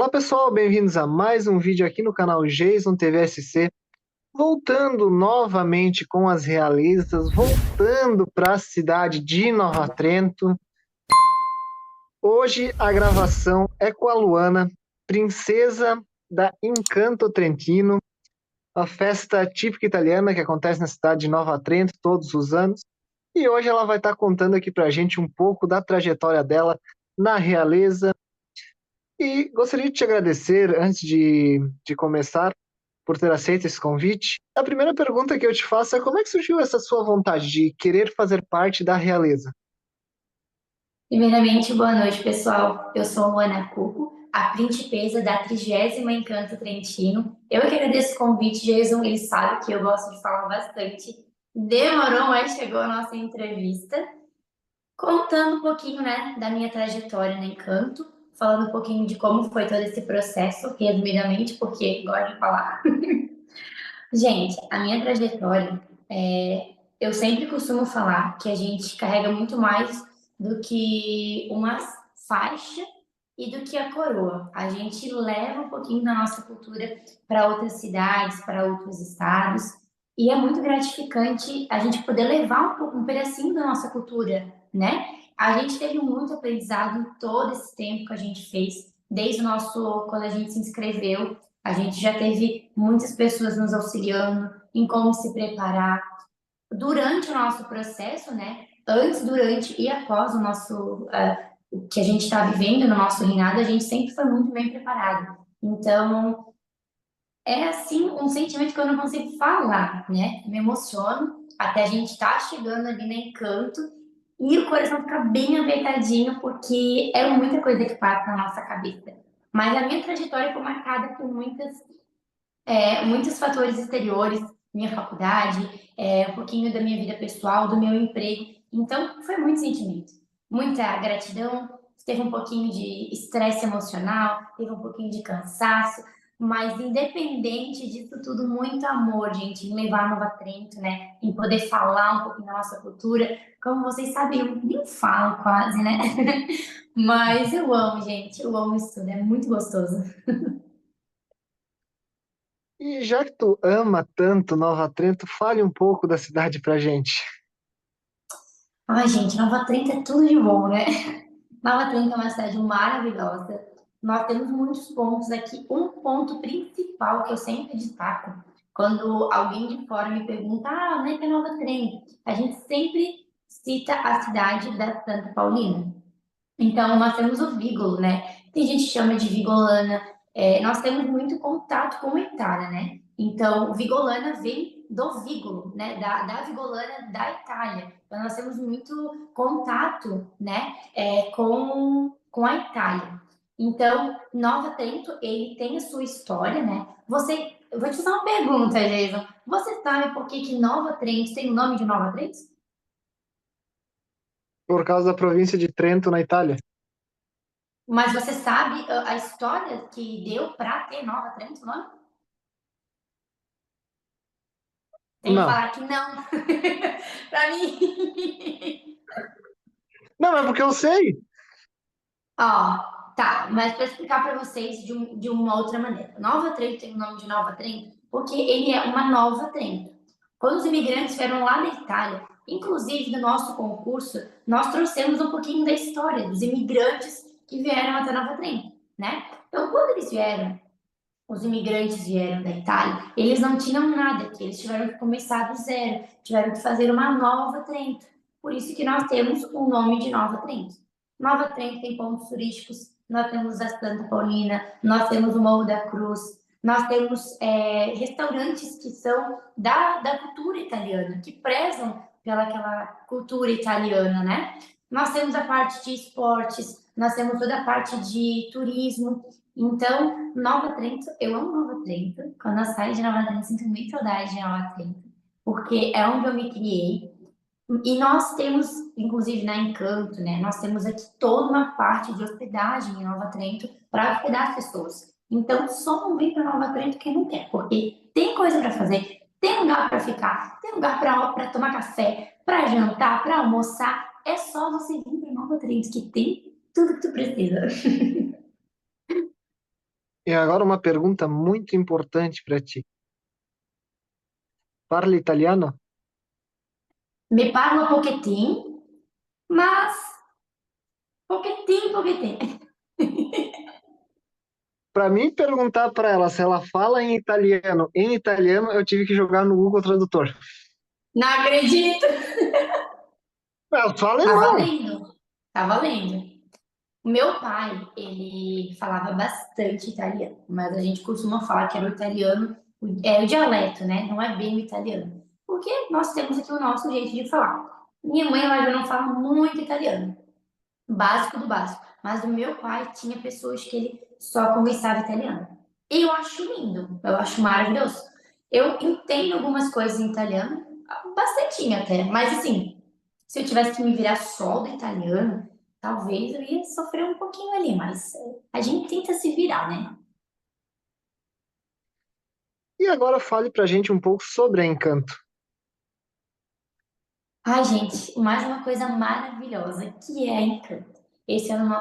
Olá pessoal, bem-vindos a mais um vídeo aqui no canal Jason TVSC. Voltando novamente com as realezas, voltando para a cidade de Nova Trento. Hoje a gravação é com a Luana, princesa da Encanto Trentino, a festa típica italiana que acontece na cidade de Nova Trento todos os anos. E hoje ela vai estar contando aqui para a gente um pouco da trajetória dela na realeza. E gostaria de te agradecer, antes de começar, por ter aceito esse convite. A primeira pergunta que eu te faço é como é que surgiu essa sua vontade de querer fazer parte da realeza? Primeiramente, boa noite, pessoal. Eu sou Luana Cuco, a principesa da 30ª Encanto Trentino. Eu que agradeço o convite, Jason. Ele sabe que eu gosto de falar bastante. Demorou, mas chegou a nossa entrevista. Contando um pouquinho, né, da minha trajetória no Encanto, falando um pouquinho de como foi todo esse processo, resumidamente, porque gosto de falar. Gente, a minha trajetória, eu sempre costumo falar que a gente carrega muito mais do que uma faixa e do que a coroa. A gente leva um pouquinho da nossa cultura para outras cidades, para outros estados, e é muito gratificante a gente poder levar um pedacinho da nossa cultura, né? A gente teve muito aprendizado em todo esse tempo que a gente fez, desde o nosso, quando a gente se inscreveu, a gente já teve muitas pessoas nos auxiliando em como se preparar durante o nosso processo, né? Antes, durante e após o nosso o que a gente está vivendo no nosso reinado, a gente sempre foi muito bem preparado. Então, é assim um sentimento que eu não consigo falar, né? Me emociono até a gente estar chegando ali no Encanto e o coração fica bem apertadinho porque é muita coisa que passa na nossa cabeça. Mas a minha trajetória foi marcada por muitos fatores exteriores, minha faculdade, um pouquinho da minha vida pessoal, do meu emprego. Então, foi muito sentimento, muita gratidão, teve um pouquinho de estresse emocional, teve um pouquinho de cansaço, mas independente disso tudo, muito amor, gente, em levar a Nova Trento, né? Em poder falar um pouquinho da nossa cultura. Como vocês sabem, eu nem falo quase, né? Mas eu amo, gente, eu amo isso tudo, é muito gostoso. E já que tu ama tanto Nova Trento, fale um pouco da cidade pra gente. Ai, gente, Nova Trento é tudo de bom, né? Nova Trento é uma cidade maravilhosa. Nós temos muitos pontos aqui. Um ponto principal que eu sempre destaco, quando alguém de fora me pergunta, onde é que é Nova Trento? A gente sempre cita a cidade da Santa Paulina. Então, nós temos o Vigolo, né? Tem gente que chama de Vigolana. Nós temos muito contato com a Itália, né? Então, Vigolana vem do Vigolo, né? Da Vigolana da Itália. Então, nós temos muito contato, né? Com a Itália. Então, Nova Trento, ele tem a sua história, né? Eu vou te fazer uma pergunta, Jason. Você sabe por que que Nova Trento tem o nome de Nova Trento? Por causa da província de Trento, na Itália? Mas você sabe a história que deu para ter Nova Trento, não? Tem que Não. falar que não. Para mim. Não, é porque eu sei. Ó, tá, mas para explicar para vocês de uma outra maneira. Nova Trento tem o nome de Nova Trento porque ele é uma nova Trento. Quando os imigrantes vieram lá da Itália, inclusive no nosso concurso, nós trouxemos um pouquinho da história dos imigrantes que vieram até Nova Trento, né? Então, quando eles vieram, os imigrantes vieram da Itália, eles não tinham nada aqui, eles tiveram que começar do zero, tiveram que fazer uma nova Trento. Por isso que nós temos o nome de Nova Trento. Nova Trento tem pontos turísticos, nós temos a Santa Paulina, nós temos o Morro da Cruz, nós temos restaurantes que são da cultura italiana, que prezam pelaquela cultura italiana, né? Nós temos a parte de esportes, nós temos toda a parte de turismo. Então, Nova Trento, eu amo Nova Trento. Quando eu saio de Nova Trento, sinto muita saudade de Nova Trento, porque é onde eu me criei. E nós temos, inclusive na Encanto, né? Nós temos aqui toda uma parte de hospedagem em Nova Trento para hospedar as pessoas. Então, só não vem para Nova Trento quem não quer, porque tem coisa para fazer, tem lugar para ficar, tem lugar para tomar café, para jantar, para almoçar. É só você vir para Nova Trento que tem tudo que tu precisa. E agora uma pergunta muito importante para ti. Parla italiano? Me parla um pouquinho, mas pouquinho, pouquinho. Para mim perguntar para ela se ela fala em italiano, eu tive que jogar no Google Tradutor. Não acredito. Ela fala Tá alemão. valendo. Tá valendo. O meu pai, ele falava bastante italiano, mas a gente costuma falar que era o italiano, é o dialeto, né? Não é bem o italiano. Porque nós temos aqui o nosso jeito de falar. Minha mãe, ela já não fala muito italiano, básico do básico. Mas o meu pai tinha pessoas que ele só conversava italiano. Eu acho lindo, eu acho maravilhoso. Eu entendo algumas coisas em italiano, bastantinho até, mas assim, se eu tivesse que me virar só do italiano, talvez eu ia sofrer um pouquinho ali, mas a gente tenta se virar, né? E agora fale pra gente um pouco sobre a Encanto. Ai, gente, mais uma coisa maravilhosa que é a Encanto. Esse ano,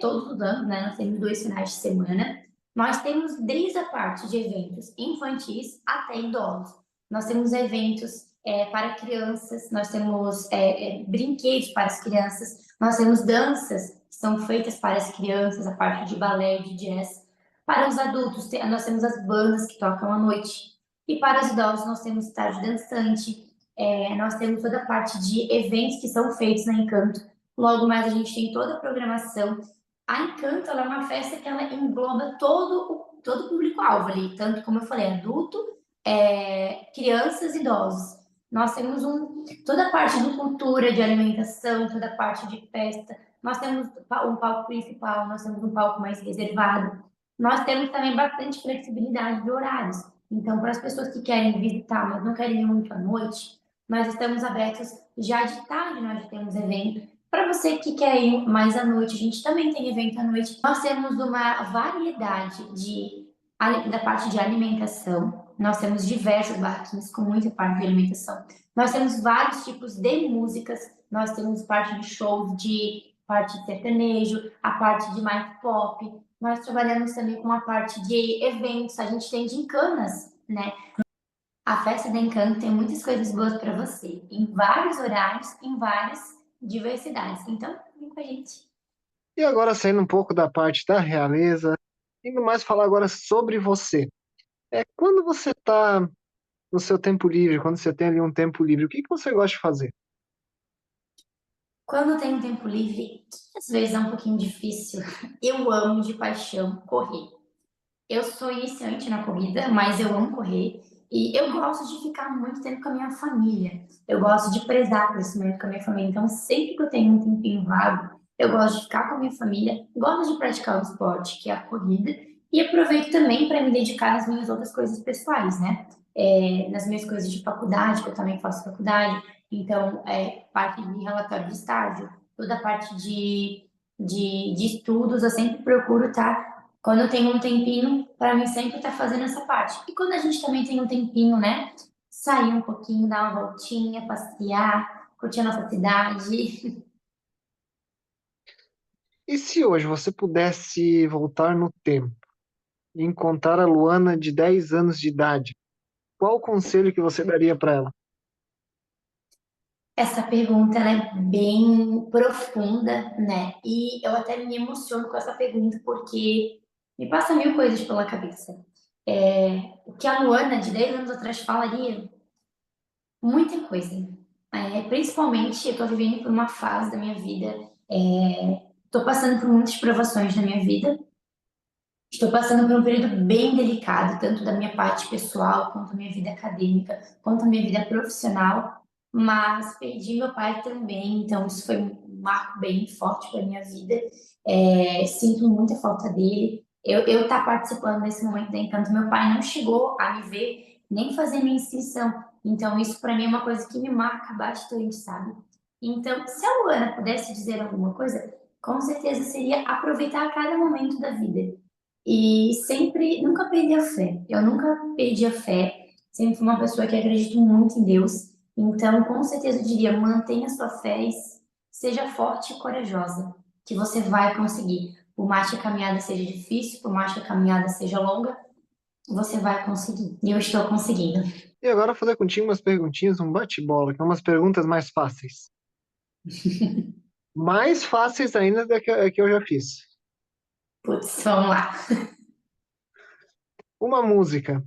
todos os anos, né, nós temos 2 finais de semana. Nós temos desde a parte de eventos infantis até idosos. Nós temos eventos para crianças, nós temos brinquedos para as crianças, nós temos danças que são feitas para as crianças, a parte de balé, de jazz. Para os adultos, nós temos as bandas que tocam à noite. E para os idosos, nós temos estágio dançante, nós temos toda a parte de eventos que são feitos na Encanto. Logo mais a gente tem toda a programação. A Encanto ela é uma festa que ela engloba todo o público-alvo ali, tanto como eu falei, adulto, crianças e idosos. Nós temos toda a parte de cultura, de alimentação, toda a parte de festa. Nós temos um palco principal, nós temos um palco mais reservado. Nós temos também bastante flexibilidade de horários. Então, para as pessoas que querem visitar, mas não querem ir muito à noite, nós estamos abertos já de tarde, nós já temos evento. Para você que quer ir mais à noite, a gente também tem evento à noite. Nós temos uma variedade da parte de alimentação. Nós temos diversas barraquinhas com muita parte de alimentação. Nós temos vários tipos de músicas. Nós temos parte de shows de parte de sertanejo, a parte de mais pop. Nós trabalhamos também com a parte de eventos. A gente tem gincanas, né? A festa da Encanto tem muitas coisas boas para você, em vários horários, em várias diversidades. Então, vem com a gente. E agora saindo um pouco da parte da realeza, indo mais falar agora sobre você. Quando você está no seu tempo livre, quando você tem ali um tempo livre, o que que você gosta de fazer? Quando eu tenho tempo livre, que às vezes é um pouquinho difícil, eu amo de paixão correr. Eu sou iniciante na corrida, mas eu amo correr. E eu gosto de ficar muito tempo com a minha família. Eu gosto de prezar por esse momento com a minha família. Então, sempre que eu tenho um tempinho vago, eu gosto de ficar com a minha família. Gosto de praticar o esporte, que é a corrida. E aproveito também para me dedicar às minhas outras coisas pessoais, né? Nas minhas coisas de faculdade, que eu também faço faculdade. Então, parte de relatório de estágio, toda a parte de estudos, eu sempre procuro estar quando eu tenho um tempinho, para mim sempre tá fazendo essa parte. E quando a gente também tem um tempinho, né? Sair um pouquinho, dar uma voltinha, passear, curtir a nossa cidade. E se hoje você pudesse voltar no tempo e encontrar a Luana de 10 anos de idade, qual o conselho que você daria para ela? Essa pergunta ela é bem profunda, né? E eu até me emociono com essa pergunta porque me passa mil coisas pela cabeça. O que a Luana de 10 anos atrás falaria, muita coisa. Principalmente, eu estou vivendo por uma fase da minha vida, estou passando por muitas provações na minha vida. Estou passando por um período bem delicado, tanto da minha parte pessoal, quanto da minha vida acadêmica, quanto da minha vida profissional, mas perdi meu pai também, então isso foi um marco bem forte para minha vida. Sinto muita falta dele. Eu estar participando desse momento da Encanto, meu pai não chegou a me ver, nem fazer minha inscrição, então isso para mim é uma coisa que me marca bastante, sabe? Então, se a Luana pudesse dizer alguma coisa, com certeza seria aproveitar cada momento da vida e sempre, nunca perdi a fé. Eu nunca perdi a fé. Sempre fui uma pessoa que acredita muito em Deus. Então, com certeza, eu diria: mantenha sua fé e seja forte e corajosa, que você vai conseguir. Por mais que a caminhada seja difícil, por mais que a caminhada seja longa, você vai conseguir. E eu estou conseguindo. E agora eu vou fazer contigo umas perguntinhas, um bate-bola, que é umas perguntas mais fáceis. Mais fáceis ainda do que eu já fiz. Putz, vamos lá. Uma música,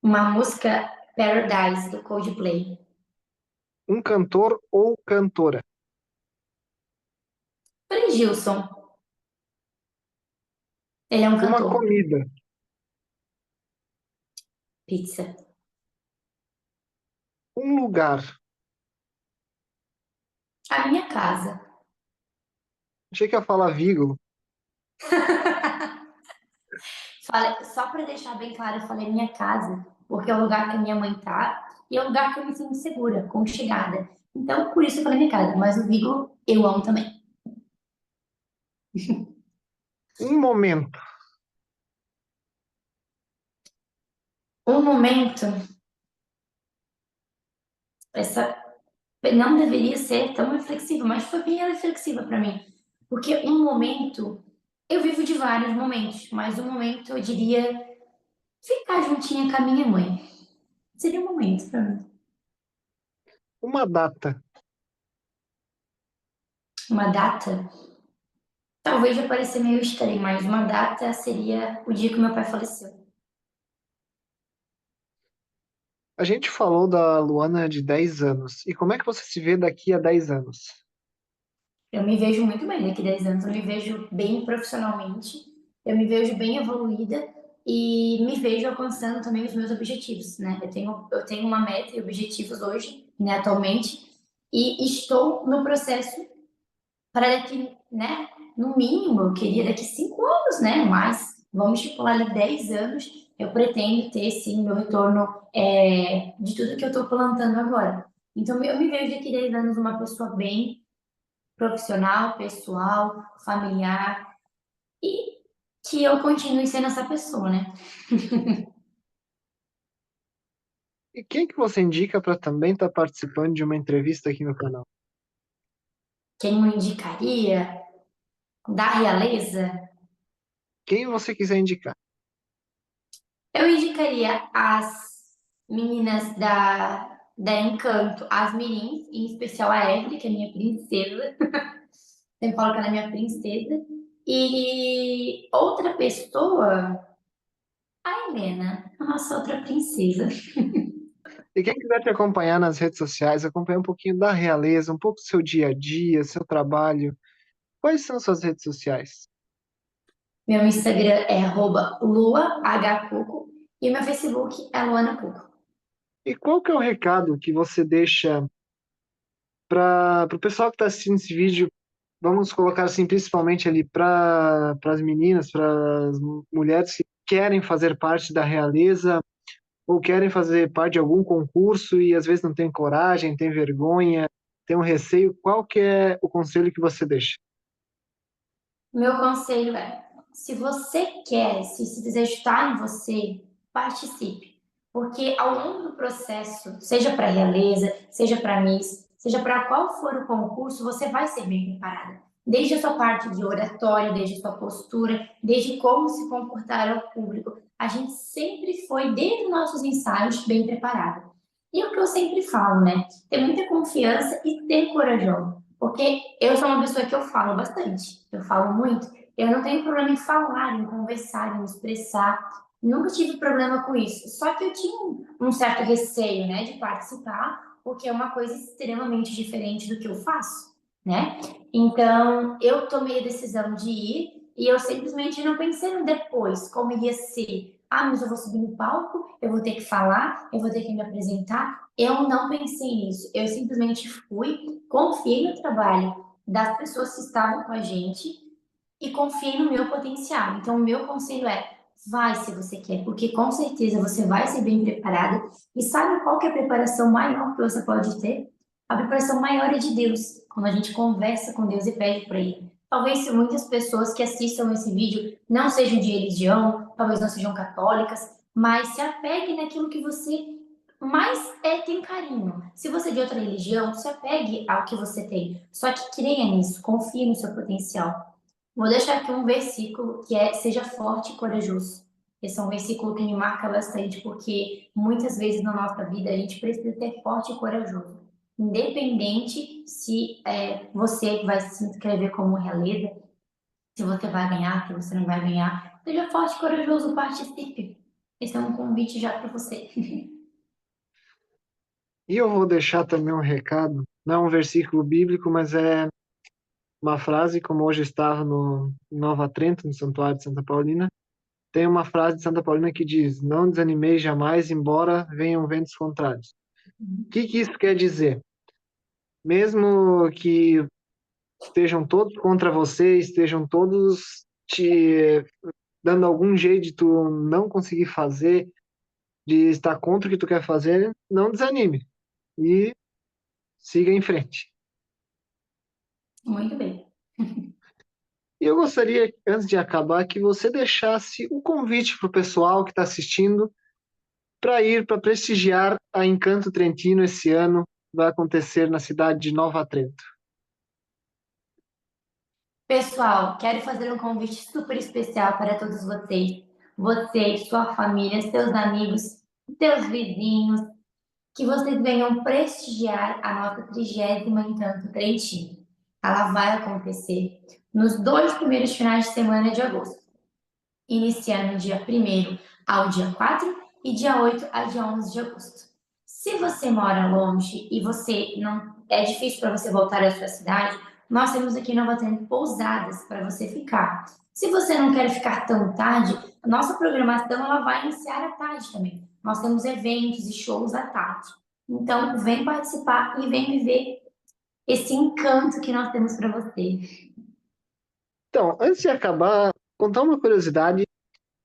Uma música Paradise, do Coldplay. um cantor ou cantora. Falei Gilson. Ele é um Uma cantor. comida, Pizza. um lugar. A minha casa. Achei que ia falar Vigo. Só para deixar bem claro, eu falei minha casa, porque é o lugar que a minha mãe tá e é o lugar que eu me sinto segura, conchegada. Então, por isso eu falei minha casa. Mas o Vigo eu amo também. Um momento. Um momento, essa não deveria ser tão reflexiva, mas foi bem reflexiva para mim. Porque um momento, eu vivo de vários momentos, mas um momento eu diria ficar juntinha com a minha mãe. Seria um momento para mim. Uma data. Uma data, talvez vai parecer meio estranho, mas uma data seria o dia que meu pai faleceu. A gente falou da Luana de 10 anos. E como é que você se vê daqui a 10 anos? Eu me vejo muito bem daqui a 10 anos, eu me vejo bem profissionalmente, eu me vejo bem evoluída e me vejo alcançando também os meus objetivos, né? Eu tenho uma meta e objetivos hoje, né, atualmente, e estou no processo para daqui, né, no mínimo, eu queria daqui 5 anos, né, mas vamos estipular ali 10 anos, eu pretendo ter, sim, meu retorno de tudo que eu estou plantando agora. Então, eu me vejo daqui a 10 anos uma pessoa bem profissional, pessoal, familiar e que eu continue sendo essa pessoa, né? E quem que você indica para também estar participando de uma entrevista aqui no canal? Quem eu indicaria da realeza? Quem você quiser indicar. Eu indicaria as meninas da Encanto, as mirins, em especial a Evelyn, que é minha princesa. Sempre falo que ela é minha princesa. E outra pessoa, a Helena, a nossa outra princesa. E quem quiser te acompanhar nas redes sociais, acompanhar um pouquinho da realeza, um pouco do seu dia a dia, seu trabalho. Quais são suas redes sociais? Meu Instagram é @luahcuco e o meu Facebook é Luana Cuco. E qual que é o recado que você deixa para o pessoal que está assistindo esse vídeo? Vamos colocar assim, principalmente ali para as meninas, para as mulheres que querem fazer parte da realeza ou querem fazer parte de algum concurso e às vezes não tem coragem, tem vergonha, tem um receio. Qual que é o conselho que você deixa? Meu conselho é: se você quer, se esse desejo está em você, participe. Porque ao longo do processo, seja para realeza, seja para Miss, seja para qual for o concurso, você vai ser bem preparada. Desde a sua parte de oratório, desde a sua postura, desde como se comportar ao público. A gente sempre foi, desde os nossos ensaios, bem preparada. E é o que eu sempre falo, né? Ter muita confiança e ter corajoso. Porque eu sou uma pessoa que eu falo bastante, eu falo muito. Eu não tenho problema em falar, em conversar, em me expressar. Nunca tive problema com isso. Só que eu tinha um certo receio, né, de participar, porque é uma coisa extremamente diferente do que eu faço, né? Então, eu tomei a decisão de ir e eu simplesmente não pensei no depois, como iria ser. Ah, mas eu vou subir no palco, eu vou ter que falar, eu vou ter que me apresentar. Eu não pensei nisso. Eu simplesmente fui, confiei no trabalho das pessoas que estavam com a gente e confiei no meu potencial. Então, o meu conselho é: vai se você quer, porque com certeza você vai ser bem preparada. E sabe qual que é a preparação maior que você pode ter? A preparação maior é de Deus, quando a gente conversa com Deus e pede para Ele. Talvez se muitas pessoas que assistam esse vídeo não sejam de religião, talvez não sejam católicas, mas se apegue naquilo que você mas tem carinho. Se você é de outra religião, se apegue ao que você tem. Só que creia nisso, confie no seu potencial. Vou deixar aqui um versículo que é seja forte e corajoso. Esse é um versículo que me marca bastante, porque muitas vezes na nossa vida a gente precisa ser forte e corajoso. Independente se você vai se inscrever como realeza, se você vai ganhar, se você não vai ganhar, seja forte e corajoso, participe. Esse é um convite já para você. E eu vou deixar também um recado, não é um versículo bíblico, mas é uma frase, como hoje estava no Nova Trento, no Santuário de Santa Paulina. Tem uma frase de Santa Paulina que diz: Não desanimei jamais, embora venham ventos contrários. O que isso quer dizer? Mesmo que estejam todos contra você, estejam todos te dando algum jeito de tu não conseguir fazer, de estar contra o que tu quer fazer, não desanime e siga em frente. Muito bem. E eu gostaria, antes de acabar, que você deixasse um convite para o pessoal que está assistindo para ir para prestigiar a Encanto Trentino esse ano. Vai acontecer na cidade de Nova Trento. Pessoal, quero fazer um convite super especial para todos vocês. Você, sua família, seus amigos, seus vizinhos, que vocês venham prestigiar a nossa 30ª Encanto Trentino. Ela vai acontecer nos 2 primeiros finais de semana de agosto, iniciando dia 1º ao dia 4 e dia 8 a dia 11 de agosto. Se você mora longe e você não é difícil para você voltar à sua cidade, nós temos aqui em Nova Trento pousadas para você ficar. Se você não quer ficar tão tarde, a nossa programação ela vai iniciar à tarde também. Nós temos eventos e shows à tarde. Então, vem participar e vem viver esse encanto que nós temos para você. Então, antes de acabar, contar uma curiosidade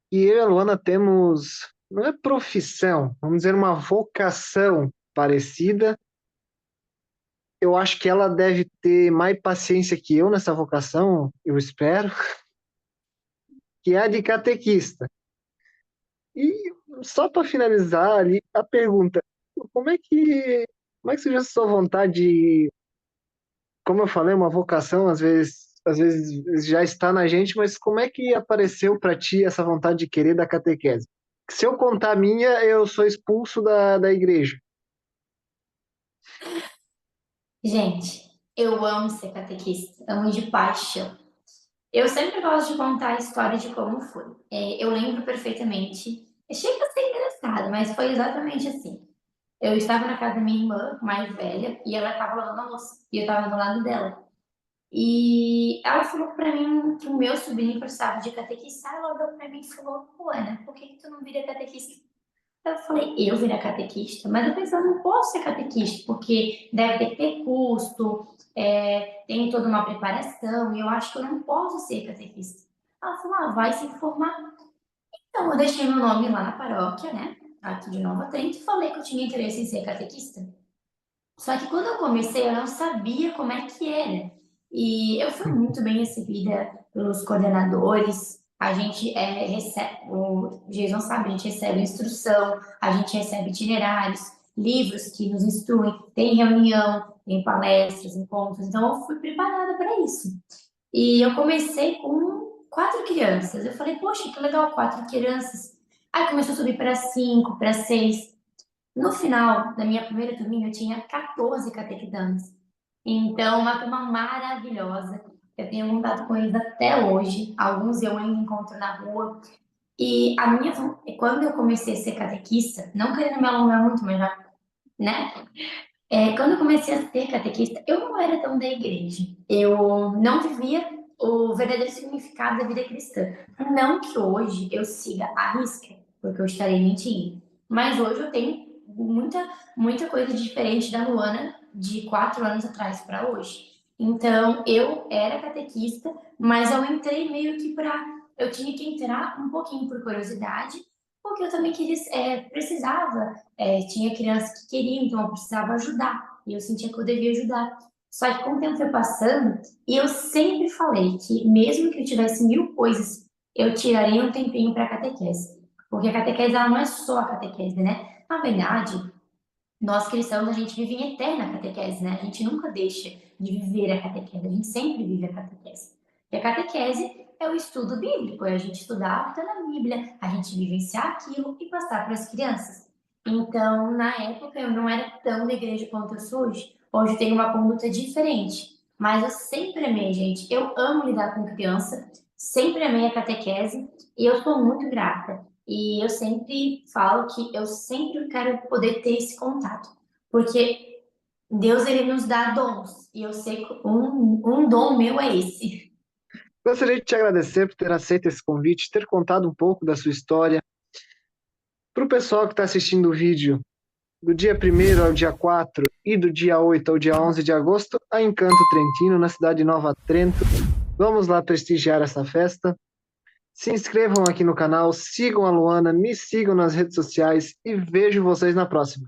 que eu e a Luana temos, não é profissão, vamos dizer uma vocação parecida. Eu acho que ela deve ter mais paciência que eu nessa vocação, eu espero, que é a de catequista. E só para finalizar ali a pergunta, como é que como é que surgiu a sua vontade de, como eu falei, uma vocação às vezes já está na gente, mas como é que apareceu para ti essa vontade de querer da catequese? Se eu contar a minha, eu sou expulso da igreja. Gente, eu amo ser catequista, amo de paixão. Eu sempre gosto de contar a história de como foi. Eu lembro perfeitamente. Chega a ser engraçado, mas foi exatamente assim. Eu estava na casa da minha irmã, mais velha, e ela estava lavando a louça. E eu estava do lado dela. E ela falou pra mim que o meu sobrinho precisava de catequista. Ela olhou pra mim e falou: Pô, Ana, por que tu não vira catequista? Eu falei: Eu virar catequista? Mas eu pensei: Eu não posso ser catequista, porque deve ter custo, tem toda uma preparação, e eu acho que eu não posso ser catequista. Ela falou: Vai se informar. Então, eu deixei meu nome lá na paróquia, né? Aqui de Nova Trento, e falei que eu tinha interesse em ser catequista. Só que quando eu comecei, eu não sabia como é que era. E eu fui muito bem recebida pelos coordenadores. A gente recebe, o Jason sabe, a gente recebe instrução, a gente recebe itinerários, livros que nos instruem, tem reunião, tem palestras, encontros. Então, eu fui preparada para isso. E eu comecei com 4 crianças. Eu falei, poxa, que legal, 4 crianças. Aí começou a subir para 5, para 6. No final da minha primeira turminha, eu tinha 14 catequizanos. Então, uma turma maravilhosa. Eu tenho contato com eles até hoje. Alguns eu ainda encontro na rua. E quando eu comecei a ser catequista, não querendo me alongar muito, mas já, né? Quando eu comecei a ser catequista, eu não era tão da igreja. Eu não vivia o verdadeiro significado da vida cristã. Não que hoje eu siga a risca, porque eu estarei mentindo. Mas hoje eu tenho muita coisa diferente da Luana de 4 anos atrás para hoje. Então, eu era catequista, mas eu entrei meio que para. Eu tinha que entrar um pouquinho por curiosidade, porque eu também precisava tinha crianças que queriam, então eu precisava ajudar. E eu sentia que eu devia ajudar. Só que com o tempo foi passando, e eu sempre falei que mesmo que eu tivesse 1000 coisas, eu tiraria um tempinho para a catequese. Porque a catequese ela não é só a catequese, né? Na verdade, Nós cristãos, a gente vive em eterna catequese, né? A gente nunca deixa de viver a catequese, a gente sempre vive a catequese. E a catequese é o estudo bíblico, é a gente estudar o que está na Bíblia, a gente vivenciar aquilo e passar para as crianças. Então, na época, eu não era tão da igreja quanto eu sou hoje. Hoje eu tenho uma conduta diferente, mas eu sempre amei, gente. Eu amo lidar com criança, sempre amei a catequese e eu sou muito grata. E eu sempre falo que eu sempre quero poder ter esse contato, porque Deus ele nos dá dons e eu sei que um dom meu é esse. Gostaria de te agradecer por ter aceito esse convite, ter contado um pouco da sua história. Para o pessoal que está assistindo o vídeo, do dia 1º ao dia 4 e do dia 8 ao dia 11 de agosto, a Encanto Trentino, na cidade de Nova Trento. Vamos lá prestigiar essa festa. Se inscrevam aqui no canal, sigam a Luana, me sigam nas redes sociais e vejo vocês na próxima.